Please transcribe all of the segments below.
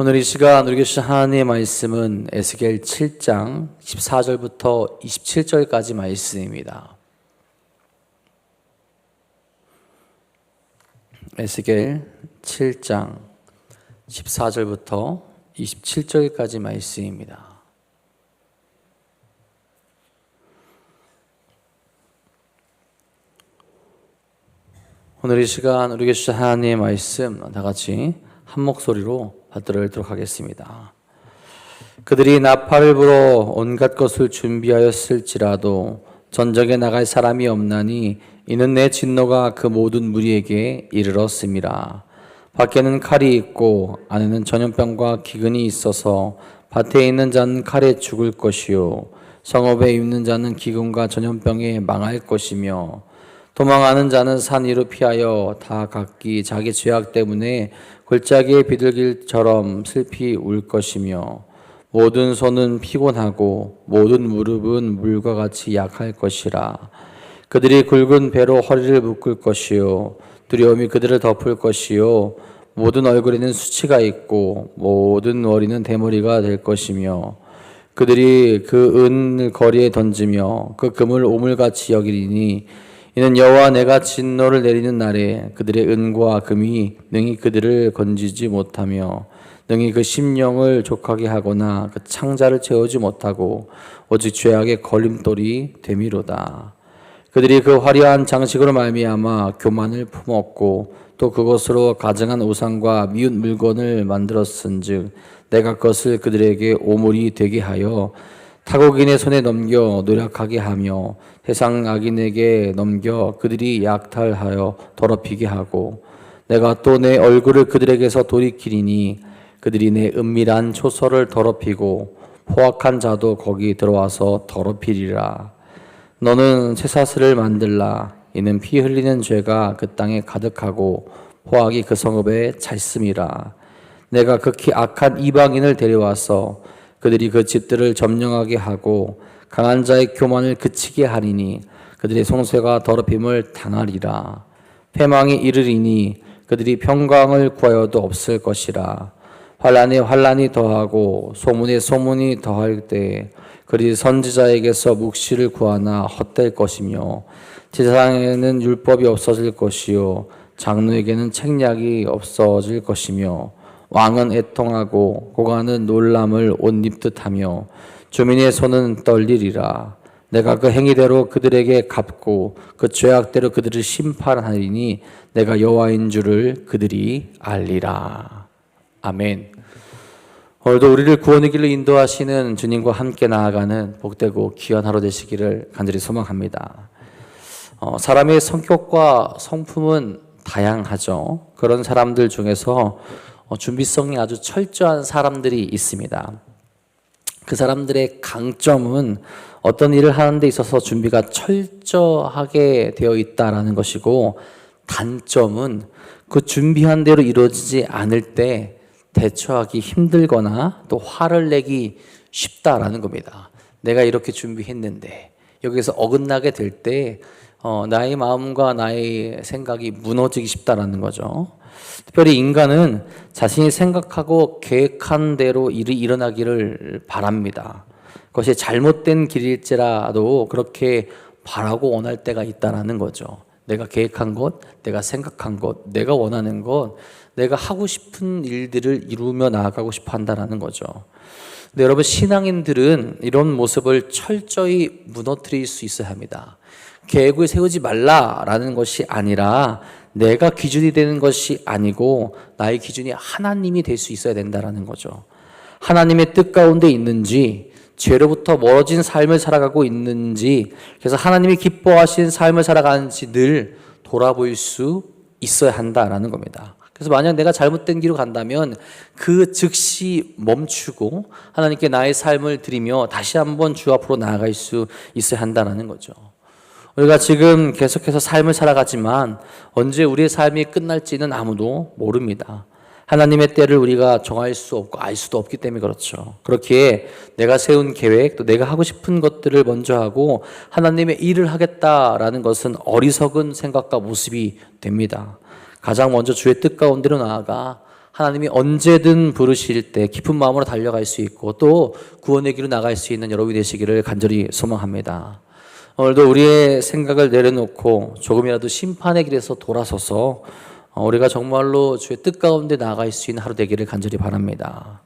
오늘 이 시간 우리 교실 하나님의 말씀은 에스겔 7장 14절부터 27절까지 말씀입니다. 에스겔 7장 14절부터 27절까지 말씀입니다. 오늘 이 시간 우리 교실 하나님의 말씀 다 같이 한 목소리로 받들도록 하겠습니다. 그들이 나팔을 불어 온갖 것을 준비하였을지라도 전적에 나갈 사람이 없나니 이는 내 진노가 그 모든 무리에게 이르렀음이라. 밖에는 칼이 있고 안에는 전염병과 기근이 있어서 밭에 있는 자는 칼에 죽을 것이요 성읍에 있는 자는 기근과 전염병에 망할 것이며 도망하는 자는 산 위로 피하여 다 각기 자기 죄악 때문에 골짜기의 비둘기처럼 슬피 울 것이며 모든 손은 피곤하고 모든 무릎은 물과 같이 약할 것이라. 그들이 굵은 배로 허리를 묶을 것이요 두려움이 그들을 덮을 것이요 모든 얼굴에는 수치가 있고 모든 머리는 대머리가 될 것이며 그들이 그 은을 거리에 던지며 그 금을 오물같이 여기리니 이는 여호와 내가 진노를 내리는 날에 그들의 은과 금이 능히 그들을 건지지 못하며 능히 그 심령을 족하게 하거나 그 창자를 채우지 못하고 오직 죄악의 걸림돌이 되미로다. 그들이 그 화려한 장식으로 말미암아 교만을 품었고 또 그것으로 가증한 우상과 미운 물건을 만들었은즉 내가 그것을 그들에게 오물이 되게 하여 타국인의 손에 넘겨 노력하게 하며 세상 악인에게 넘겨 그들이 약탈하여 더럽히게 하고 내가 또 내 얼굴을 그들에게서 돌이키리니 그들이 내 은밀한 초소를 더럽히고 포악한 자도 거기 들어와서 더럽히리라. 너는 쇠사슬을 만들라. 이는 피 흘리는 죄가 그 땅에 가득하고 포악이 그 성읍에 찰씀이라. 내가 극히 악한 이방인을 데려와서 그들이 그 집들을 점령하게 하고 강한 자의 교만을 그치게 하리니 그들의 송쇠가 더럽힘을 당하리라. 패망이 이르리니 그들이 평강을 구하여도 없을 것이라. 환난에 환난이 더하고 소문에 소문이 더할 때에 그들이 선지자에게서 묵시를 구하나 헛될 것이며 제사장에게는 율법이 없어질 것이요 장로에게는 책략이 없어질 것이며 왕은 애통하고 고관은 놀람을 옷 입듯하며 주민의 손은 떨리리라. 내가 그 행위대로 그들에게 갚고 그 죄악대로 그들을 심판하리니 내가 여호와인 줄을 그들이 알리라. 아멘. 오늘도 우리를 구원의 길로 인도하시는 주님과 함께 나아가는 복되고 귀한 하루 되시기를 간절히 소망합니다. 사람의 성격과 성품은 다양하죠. 그런 사람들 중에서 준비성이 아주 철저한 사람들이 있습니다. 그 사람들의 강점은 어떤 일을 하는 데 있어서 준비가 철저하게 되어 있다라는 것이고, 단점은 그 준비한 대로 이루어지지 않을 때 대처하기 힘들거나 또 화를 내기 쉽다라는 겁니다. 내가 이렇게 준비했는데 여기서 어긋나게 될 때 나의 마음과 나의 생각이 무너지기 쉽다라는 거죠. 특별히 인간은 자신이 생각하고 계획한 대로 일이 일어나기를 바랍니다. 그것이 잘못된 길일지라도 그렇게 바라고 원할 때가 있다는 거죠. 내가 계획한 것, 내가 생각한 것, 내가 원하는 것, 내가 하고 싶은 일들을 이루며 나아가고 싶어 한다는 거죠. 근데 여러분, 신앙인들은 이런 모습을 철저히 무너뜨릴 수 있어야 합니다. 계획을 세우지 말라라는 것이 아니라 내가 기준이 되는 것이 아니고 나의 기준이 하나님이 될 수 있어야 된다는 거죠. 하나님의 뜻 가운데 있는지, 죄로부터 멀어진 삶을 살아가고 있는지, 그래서 하나님이 기뻐하시는 삶을 살아가는지 늘 돌아볼 수 있어야 한다라는 겁니다. 그래서 만약 내가 잘못된 길로 간다면 그 즉시 멈추고 하나님께 나의 삶을 드리며 다시 한번 주 앞으로 나아갈 수 있어야 한다는 거죠. 우리가 지금 계속해서 삶을 살아가지만 언제 우리의 삶이 끝날지는 아무도 모릅니다. 하나님의 때를 우리가 정할 수 없고 알 수도 없기 때문에 그렇죠. 그렇기에 내가 세운 계획, 또 내가 하고 싶은 것들을 먼저 하고 하나님의 일을 하겠다라는 것은 어리석은 생각과 모습이 됩니다. 가장 먼저 주의 뜻 가운데로 나아가 하나님이 언제든 부르실 때 기쁜 마음으로 달려갈 수 있고 또 구원의 길로 나갈 수 있는 여러분이 되시기를 간절히 소망합니다. 오늘도 우리의 생각을 내려놓고 조금이라도 심판의 길에서 돌아서서 우리가 정말로 주의 뜻 가운데 나아갈 수 있는 하루 되기를 간절히 바랍니다.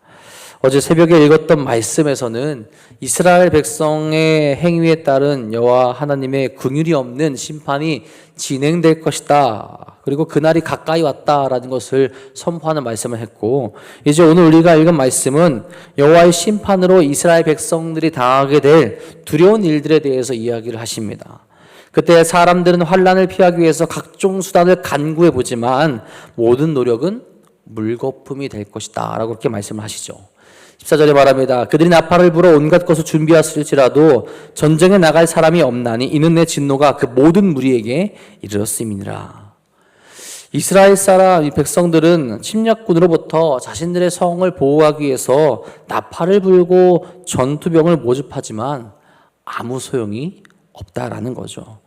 어제 새벽에 읽었던 말씀에서는 이스라엘 백성의 행위에 따른 여호와 하나님의 긍휼이 없는 심판이 진행될 것이다. 그리고 그날이 가까이 왔다라는 것을 선포하는 말씀을 했고, 이제 오늘 우리가 읽은 말씀은 여호와의 심판으로 이스라엘 백성들이 당하게 될 두려운 일들에 대해서 이야기를 하십니다. 그때 사람들은 환난을 피하기 위해서 각종 수단을 간구해 보지만 모든 노력은 물거품이 될 것이다 라고 그렇게 말씀을 하시죠. 14절에 말합니다. 그들이 나팔을 불어 온갖 것을 준비하였을지라도 전쟁에 나갈 사람이 없나니 이는 내 진노가 그 모든 무리에게 이르렀음이니라. 이스라엘 사람 이 백성들은 침략군으로부터 자신들의 성을 보호하기 위해서 나팔을 불고 전투병을 모집하지만 아무 소용이 없다라는 거죠.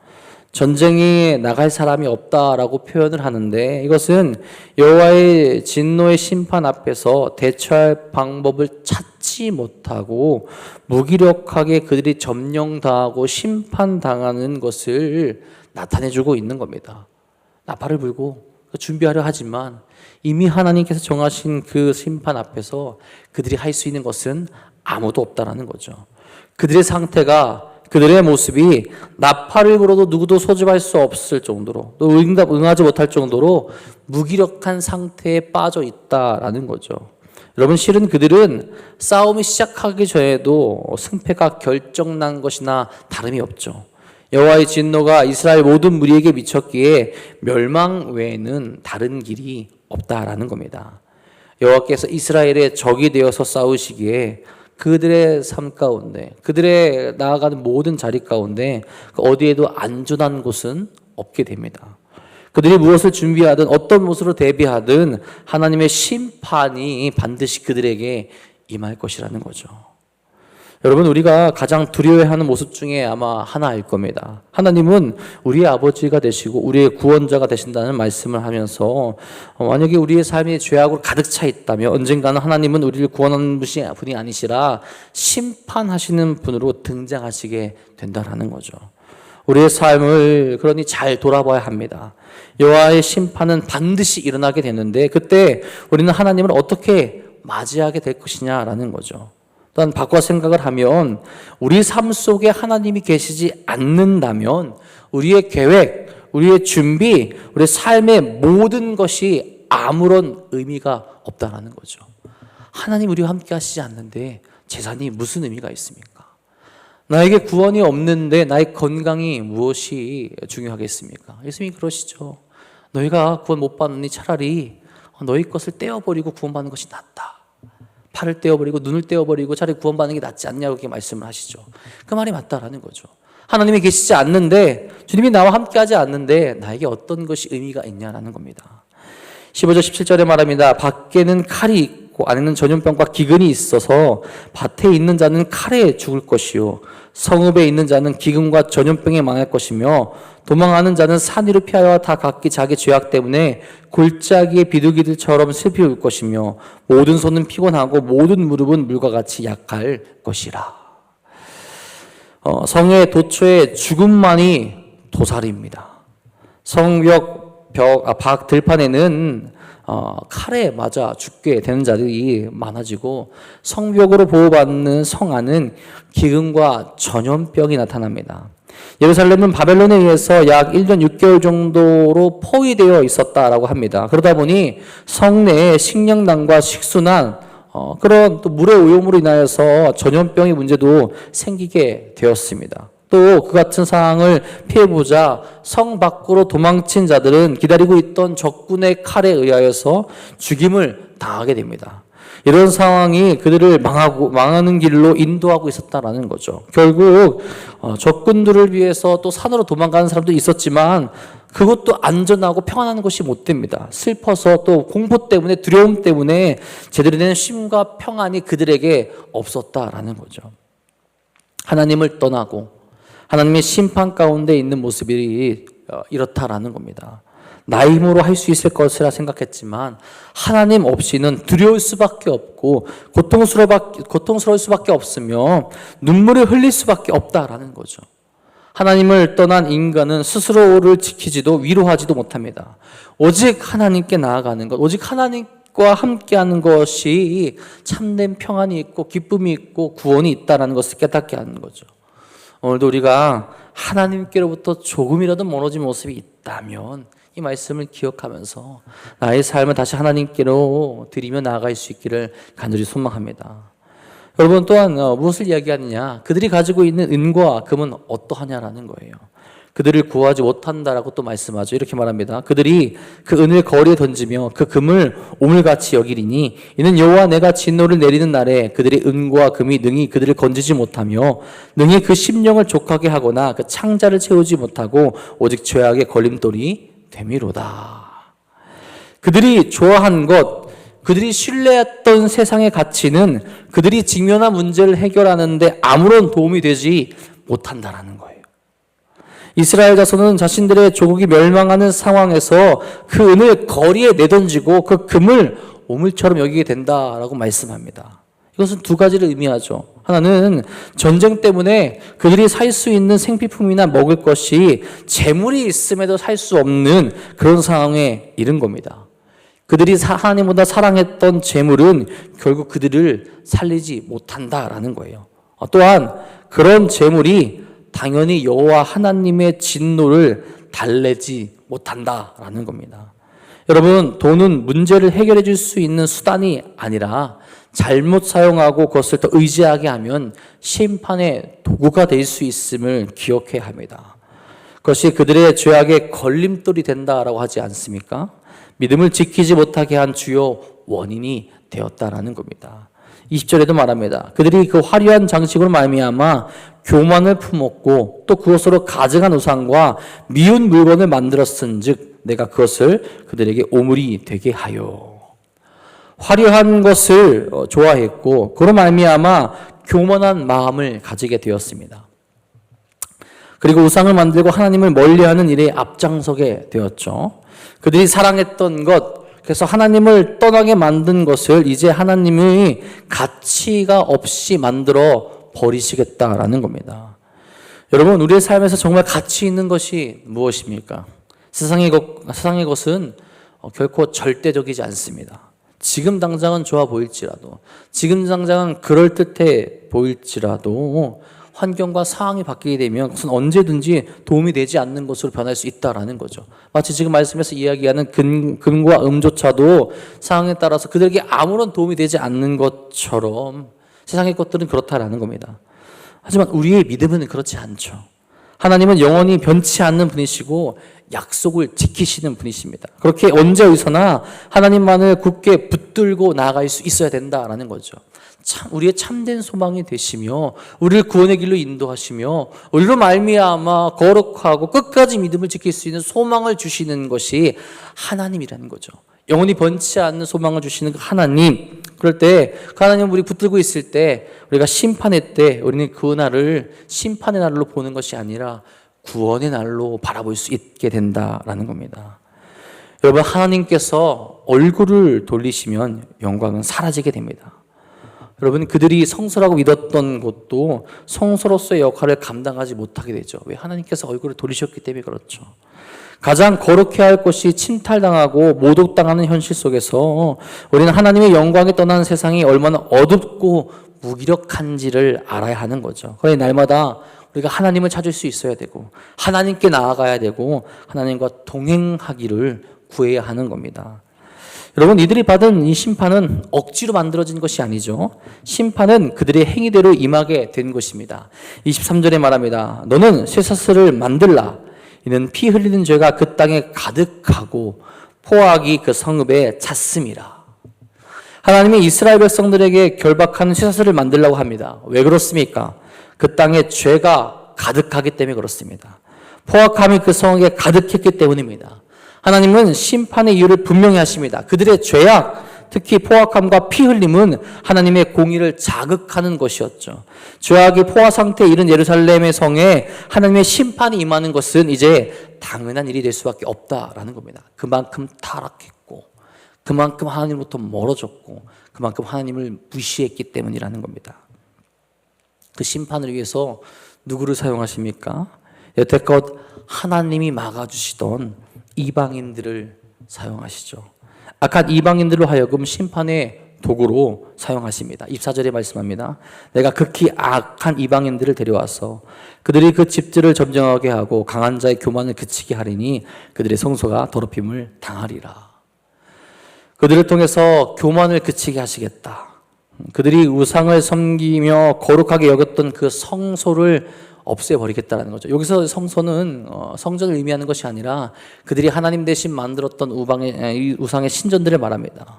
전쟁에 나갈 사람이 없다라고 표현을 하는데 이것은 여호와의 진노의 심판 앞에서 대처할 방법을 찾지 못하고 무기력하게 그들이 점령당하고 심판당하는 것을 나타내주고 있는 겁니다. 나팔을 불고 준비하려 하지만 이미 하나님께서 정하신 그 심판 앞에서 그들이 할 수 있는 것은 아무도 없다라는 거죠. 그들의 상태가 그들의 모습이 나팔을 불어도 누구도 소집할 수 없을 정도로 또 응하지 못할 정도로 무기력한 상태에 빠져 있다라는 거죠. 여러분 실은 그들은 싸움이 시작하기 전에도 승패가 결정난 것이나 다름이 없죠. 여호와의 진노가 이스라엘 모든 무리에게 미쳤기에 멸망 외에는 다른 길이 없다라는 겁니다. 여호와께서 이스라엘의 적이 되어서 싸우시기에 그들의 삶 가운데 그들의 나아가는 모든 자리 가운데 어디에도 안전한 곳은 없게 됩니다. 그들이 무엇을 준비하든 어떤 모습으로 대비하든 하나님의 심판이 반드시 그들에게 임할 것이라는 거죠. 여러분 우리가 가장 두려워하는 모습 중에 아마 하나일 겁니다. 하나님은 우리의 아버지가 되시고 우리의 구원자가 되신다는 말씀을 하면서 만약에 우리의 삶이 죄악으로 가득 차 있다면 언젠가는 하나님은 우리를 구원하는 분이 아니시라 심판하시는 분으로 등장하시게 된다라는 거죠. 우리의 삶을 그러니 잘 돌아봐야 합니다. 여호와의 심판은 반드시 일어나게 되는데 그때 우리는 하나님을 어떻게 맞이하게 될 것이냐라는 거죠. 또한 바꿔 생각을 하면 우리 삶 속에 하나님이 계시지 않는다면 우리의 계획, 우리의 준비, 우리의 삶의 모든 것이 아무런 의미가 없다는 거죠. 하나님 우리와 함께 하시지 않는데 재산이 무슨 의미가 있습니까? 나에게 구원이 없는데 나의 건강이 무엇이 중요하겠습니까? 예수님이 그러시죠. 너희가 구원 못 받으니 차라리 너희 것을 떼어버리고 구원받는 것이 낫다. 팔을 떼어버리고 눈을 떼어버리고 차라리 구원받는 게 낫지 않냐고 그렇게 말씀을 하시죠. 그 말이 맞다라는 거죠. 하나님이 계시지 않는데 주님이 나와 함께하지 않는데 나에게 어떤 것이 의미가 있냐라는 겁니다. 15절 17절에 말합니다. 밖에는 칼이 있고 안에는 전염병과 기근이 있어서 밭에 있는 자는 칼에 죽을 것이요 성읍에 있는 자는 기근과 전염병에 망할 것이며 도망하는 자는 산 위로 피하여 다 각기 자기 죄악 때문에 골짜기의 비둘기들처럼 슬피 울 것이며 모든 손은 피곤하고 모든 무릎은 물과 같이 약할 것이라. 성의 도처에 죽음만이 도살입니다. 성벽 박 들판에는 칼에 맞아 죽게 되는 자들이 많아지고 성벽으로 보호받는 성 안은 기근과 전염병이 나타납니다. 예루살렘은 바벨론에 의해서 약 1년 6개월 정도로 포위되어 있었다라고 합니다. 그러다 보니 성내에 식량난과 식수난 그런 또 물의 오염으로 인하여서 전염병의 문제도 생기게 되었습니다. 또 그 같은 상황을 피해보자 성 밖으로 도망친 자들은 기다리고 있던 적군의 칼에 의하여서 죽임을 당하게 됩니다. 이런 상황이 그들을 망하는 길로 인도하고 있었다라는 거죠. 결국 적군들을 위해서 또 산으로 도망가는 사람도 있었지만 그것도 안전하고 평안한 것이 못 됩니다. 슬퍼서 또 공포 때문에 두려움 때문에 제대로 된 쉼과 평안이 그들에게 없었다라는 거죠. 하나님을 떠나고 하나님의 심판 가운데 있는 모습이 이렇다라는 겁니다. 나의 힘으로 할 수 있을 것이라 생각했지만 하나님 없이는 두려울 수밖에 없고 고통스러울 수밖에 없으며 눈물을 흘릴 수밖에 없다라는 거죠. 하나님을 떠난 인간은 스스로를 지키지도 위로하지도 못합니다. 오직 하나님께 나아가는 것, 오직 하나님과 함께하는 것이 참된 평안이 있고 기쁨이 있고 구원이 있다는 것을 깨닫게 하는 거죠. 오늘도 우리가 하나님께로부터 조금이라도 멀어진 모습이 있다면 이 말씀을 기억하면서 나의 삶을 다시 하나님께로 드리며 나아갈 수 있기를 간절히 소망합니다. 여러분 또한 무엇을 이야기하느냐? 그들이 가지고 있는 은과 금은 어떠하냐라는 거예요. 그들을 구하지 못한다라고 또 말씀하죠. 이렇게 말합니다. 그들이 그 은을 거리에 던지며 그 금을 오물같이 여기리니 이는 여호와 내가 진노를 내리는 날에 그들의 은과 금이 능히 그들을 건지지 못하며 능히 그 심령을 족하게 하거나 그 창자를 채우지 못하고 오직 죄악의 걸림돌이 됨이로다. 그들이 좋아한 것, 그들이 신뢰했던 세상의 가치는 그들이 직면한 문제를 해결하는데 아무런 도움이 되지 못한다라는 거예요. 이스라엘 자손은 자신들의 조국이 멸망하는 상황에서 그 은을 거리에 내던지고 그 금을 오물처럼 여기게 된다라고 말씀합니다. 이것은 두 가지를 의미하죠. 하나는 전쟁 때문에 그들이 살 수 있는 생필품이나 먹을 것이 재물이 있음에도 살 수 없는 그런 상황에 이른 겁니다. 그들이 하나님보다 사랑했던 재물은 결국 그들을 살리지 못한다라는 거예요. 또한 그런 재물이 당연히 여호와 하나님의 진노를 달래지 못한다라는 겁니다. 여러분, 돈은 문제를 해결해 줄 수 있는 수단이 아니라 잘못 사용하고 그것을 더 의지하게 하면 심판의 도구가 될 수 있음을 기억해야 합니다. 그것이 그들의 죄악의 걸림돌이 된다라고 하지 않습니까? 믿음을 지키지 못하게 한 주요 원인이 되었다라는 겁니다. 20절에도 말합니다. 그들이 그 화려한 장식으로 말미암아 교만을 품었고 또 그것으로 가증한 우상과 미운 물건을 만들었은즉 내가 그것을 그들에게 오물이 되게 하여. 화려한 것을 좋아했고 그로 말미암아 교만한 마음을 가지게 되었습니다. 그리고 우상을 만들고 하나님을 멀리하는 일에 앞장서게 되었죠. 그들이 사랑했던 것, 그래서 하나님을 떠나게 만든 것을 이제 하나님의 가치가 없이 만들어 버리시겠다라는 겁니다. 여러분, 우리의 삶에서 정말 가치 있는 것이 무엇입니까? 세상의 것은 결코 절대적이지 않습니다. 지금 당장은 좋아 보일지라도, 지금 당장은 그럴듯해 보일지라도 환경과 상황이 바뀌게 되면 그것은 언제든지 도움이 되지 않는 것으로 변할 수 있다라는 거죠. 마치 지금 말씀에서 이야기하는 금과 음조차도 상황에 따라서 그들에게 아무런 도움이 되지 않는 것처럼 세상의 것들은 그렇다라는 겁니다. 하지만 우리의 믿음은 그렇지 않죠. 하나님은 영원히 변치 않는 분이시고 약속을 지키시는 분이십니다. 그렇게 언제 어디서나 하나님만을 굳게 붙들고 나아갈 수 있어야 된다라는 거죠. 우리의 참된 소망이 되시며 우리를 구원의 길로 인도하시며 우리로 말미암아 거룩하고 끝까지 믿음을 지킬 수 있는 소망을 주시는 것이 하나님이라는 거죠. 영원히 번치 않는 소망을 주시는 그 하나님. 그럴 때 그 하나님을 우리 붙들고 있을 때 우리가 심판의 때 우리는 그 날을 심판의 날로 보는 것이 아니라 구원의 날로 바라볼 수 있게 된다라는 겁니다. 여러분, 하나님께서 얼굴을 돌리시면 영광은 사라지게 됩니다. 여러분, 그들이 성소라고 믿었던 것도 성소로서의 역할을 감당하지 못하게 되죠. 왜? 하나님께서 얼굴을 돌리셨기 때문에 그렇죠. 가장 거룩해야 할 것이 침탈당하고 모독당하는 현실 속에서 우리는 하나님의 영광에 떠나는 세상이 얼마나 어둡고 무기력한지를 알아야 하는 거죠. 그래서 날마다 우리가 하나님을 찾을 수 있어야 되고 하나님께 나아가야 되고 하나님과 동행하기를 구해야 하는 겁니다. 여러분, 이들이 받은 이 심판은 억지로 만들어진 것이 아니죠. 심판은 그들의 행위대로 임하게 된 것입니다. 23절에 말합니다. 너는 쇠사슬을 만들라. 이는 피 흘리는 죄가 그 땅에 가득하고 포악이 그 성읍에 찼음이라. 하나님이 이스라엘 백성들에게 결박하는 쇠사슬을 만들라고 합니다. 왜 그렇습니까? 그 땅에 죄가 가득하기 때문에 그렇습니다. 포악함이 그 성읍에 가득했기 때문입니다. 하나님은 심판의 이유를 분명히 하십니다. 그들의 죄악 특히 포악함과 피 흘림은 하나님의 공의를 자극하는 것이었죠. 죄악이 포화 상태에 이른 예루살렘의 성에 하나님의 심판이 임하는 것은 이제 당연한 일이 될 수밖에 없다라는 겁니다. 그만큼 타락했고, 그만큼 하나님으로부터 멀어졌고, 그만큼 하나님을 무시했기 때문이라는 겁니다. 그 심판을 위해서 누구를 사용하십니까? 여태껏 하나님이 막아주시던 이방인들을 사용하시죠. 악한 이방인들로 하여금 심판의 도구로 사용하십니다. 24절에 말씀합니다. 내가 극히 악한 이방인들을 데려와서 그들이 그 집들을 점령하게 하고 강한 자의 교만을 그치게 하리니 그들의 성소가 더럽힘을 당하리라. 그들을 통해서 교만을 그치게 하시겠다. 그들이 우상을 섬기며 거룩하게 여겼던 그 성소를 없애버리겠다는 거죠. 여기서 성소는 성전을 의미하는 것이 아니라 그들이 하나님 대신 만들었던 우상의 신전들을 말합니다.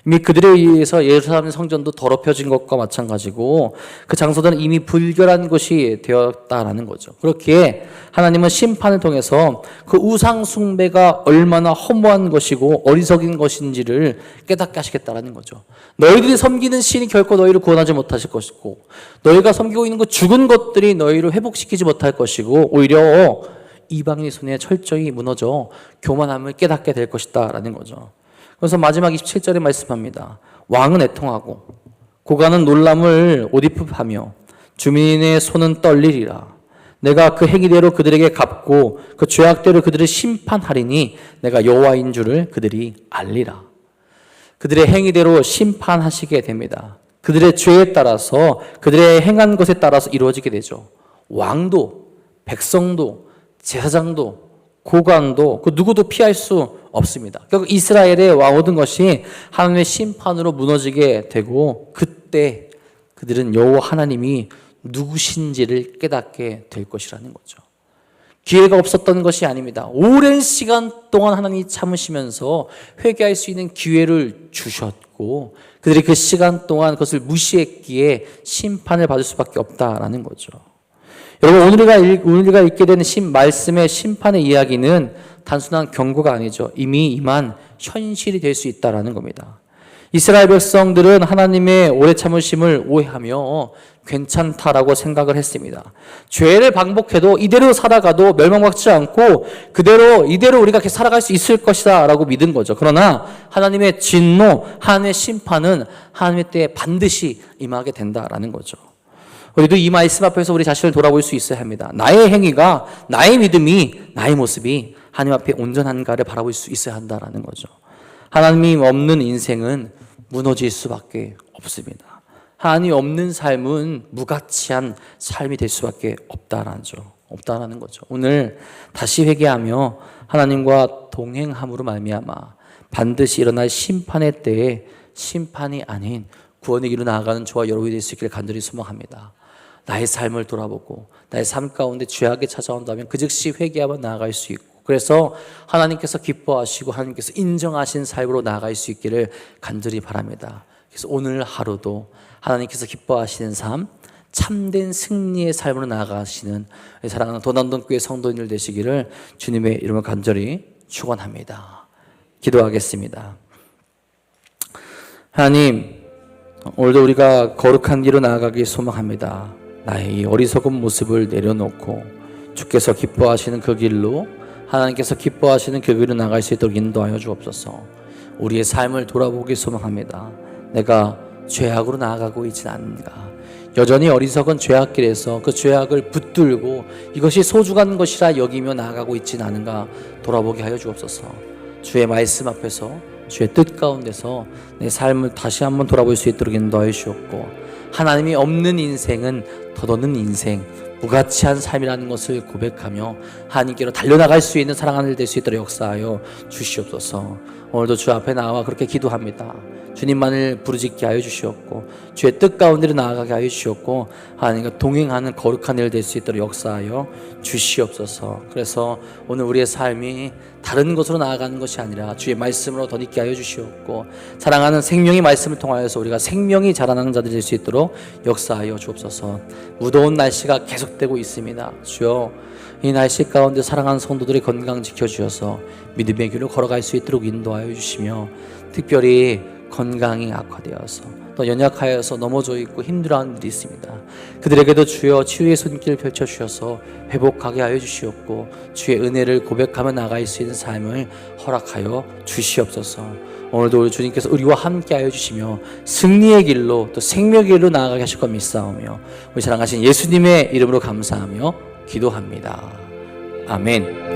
이미 그들에 의해서 예루살렘 성전도 더럽혀진 것과 마찬가지고 그 장소들은 이미 불결한 것이 되었다라는 거죠. 그렇기에 하나님은 심판을 통해서 그 우상 숭배가 얼마나 허무한 것이고 어리석인 것인지를 깨닫게 하시겠다라는 거죠. 너희들이 섬기는 신이 결코 너희를 구원하지 못하실 것이고 너희가 섬기고 있는 그 죽은 것들이 너희를 회복시키지 못할 것이고 오히려 이방인의 손에 철저히 무너져 교만함을 깨닫게 될 것이다 라는 거죠. 그래서 마지막 27절에 말씀합니다. 왕은 애통하고 고관은 놀람을 옷입하며 주민의 손은 떨리리라. 내가 그 행위대로 그들에게 갚고 그 죄악대로 그들을 심판하리니 내가 여호와인 줄을 그들이 알리라. 그들의 행위대로 심판하시게 됩니다. 그들의 죄에 따라서 그들의 행한 것에 따라서 이루어지게 되죠. 왕도 백성도 제사장도 고관도 그 누구도 피할 수 없습니다. 결국 이스라엘의 모든 것이 하나님의 심판으로 무너지게 되고 그때 그들은 여호와 하나님이 누구신지를 깨닫게 될 것이라는 거죠. 기회가 없었던 것이 아닙니다. 오랜 시간 동안 하나님이 참으시면서 회개할 수 있는 기회를 주셨고 그들이 그 시간 동안 그것을 무시했기에 심판을 받을 수밖에 없다라는 거죠. 여러분 우리가 읽게 되는 말씀의 심판의 이야기는 단순한 경고가 아니죠. 이미 임한 현실이 될 수 있다라는 겁니다. 이스라엘 백성들은 하나님의 오래 참으심을 오해하며 괜찮다라고 생각을 했습니다. 죄를 반복해도 이대로 살아가도 멸망받지 않고 이대로 우리가 살아갈 수 있을 것이다 라고 믿은 거죠. 그러나 하나님의 진노, 하나님의 심판은 하나님의 때에 반드시 임하게 된다라는 거죠. 우리도 이 말씀 앞에서 우리 자신을 돌아볼 수 있어야 합니다. 나의 행위가, 나의 믿음이, 나의 모습이 하나님 앞에 온전한가를 바라볼 수 있어야 한다라는 거죠. 하나님 없는 인생은 무너질 수밖에 없습니다. 하나님 없는 삶은 무가치한 삶이 될 수밖에 없다라는 거죠. 오늘 다시 회개하며 하나님과 동행함으로 말미암아 반드시 일어날 심판의 때에 심판이 아닌 구원의 길로 나아가는 저와 여러분이 될 수 있기를 간절히 소망합니다. 나의 삶을 돌아보고 나의 삶 가운데 죄악이 찾아온다면 그 즉시 회개하며 나아갈 수 있고 그래서 하나님께서 기뻐하시고 하나님께서 인정하신 삶으로 나아갈 수 있기를 간절히 바랍니다. 그래서 오늘 하루도 하나님께서 기뻐하시는 삶, 참된 승리의 삶으로 나아가시는 사랑하는 도난동교회 성도님들 되시기를 주님의 이름으로 간절히 축원합니다. 기도하겠습니다. 하나님, 오늘도 우리가 거룩한 길로 나아가길 소망합니다. 나의 이 어리석은 모습을 내려놓고 주께서 기뻐하시는 그 길로 하나님께서 기뻐하시는 그 길로 나갈 수 있도록 인도하여 주옵소서. 우리의 삶을 돌아보길 소망합니다. 내가 죄악으로 나아가고 있지는 않은가? 여전히 어리석은 죄악길에서 그 죄악을 붙들고 이것이 소중한 것이라 여기며 나아가고 있지는 않은가? 돌아보게 하여 주옵소서. 주의 말씀 앞에서 주의 뜻 가운데서 내 삶을 다시 한번 돌아볼 수 있도록 인도하여 주옵고 하나님이 없는 인생은 덧없는 인생, 무가치한 삶이라는 것을 고백하며 하나님께로 달려나갈 수 있는 사랑하는 일 될 수 있도록 역사하여 주시옵소서. 오늘도 주 앞에 나와 그렇게 기도합니다. 주님만을 부르짖게 하여 주시옵고 주의 뜻 가운데로 나아가게 하여 주시옵고 하나님과 동행하는 거룩한 일 될 수 있도록 역사하여 주시옵소서. 그래서 오늘 우리의 삶이 다른 것으로 나아가는 것이 아니라 주의 말씀으로 덧있게 하여 주시옵고 사랑하는 생명의 말씀을 통하여서 우리가 생명이 자라나는 자들이 될 수 있도록 역사하여 주옵소서. 무더운 날씨가 계속되고 있습니다. 주여 이 날씨 가운데 사랑하는 성도들의 건강 지켜주셔서 믿음의 길로 걸어갈 수 있도록 인도하여 주시며 특별히 건강이 악화되어서 또 연약하여서 넘어져 있고 힘들어하는 일이 있습니다. 그들에게도 주여 치유의 손길을 펼쳐주셔서 회복하게 하여 주시옵고 주의 은혜를 고백하며 나아갈 수 있는 삶을 허락하여 주시옵소서. 오늘도 우리 주님께서 우리와 함께 하여 주시며 승리의 길로 또 생명의 길로 나아가게 하실 것 믿사오며 우리 사랑하신 예수님의 이름으로 감사하며 기도합니다. 아멘.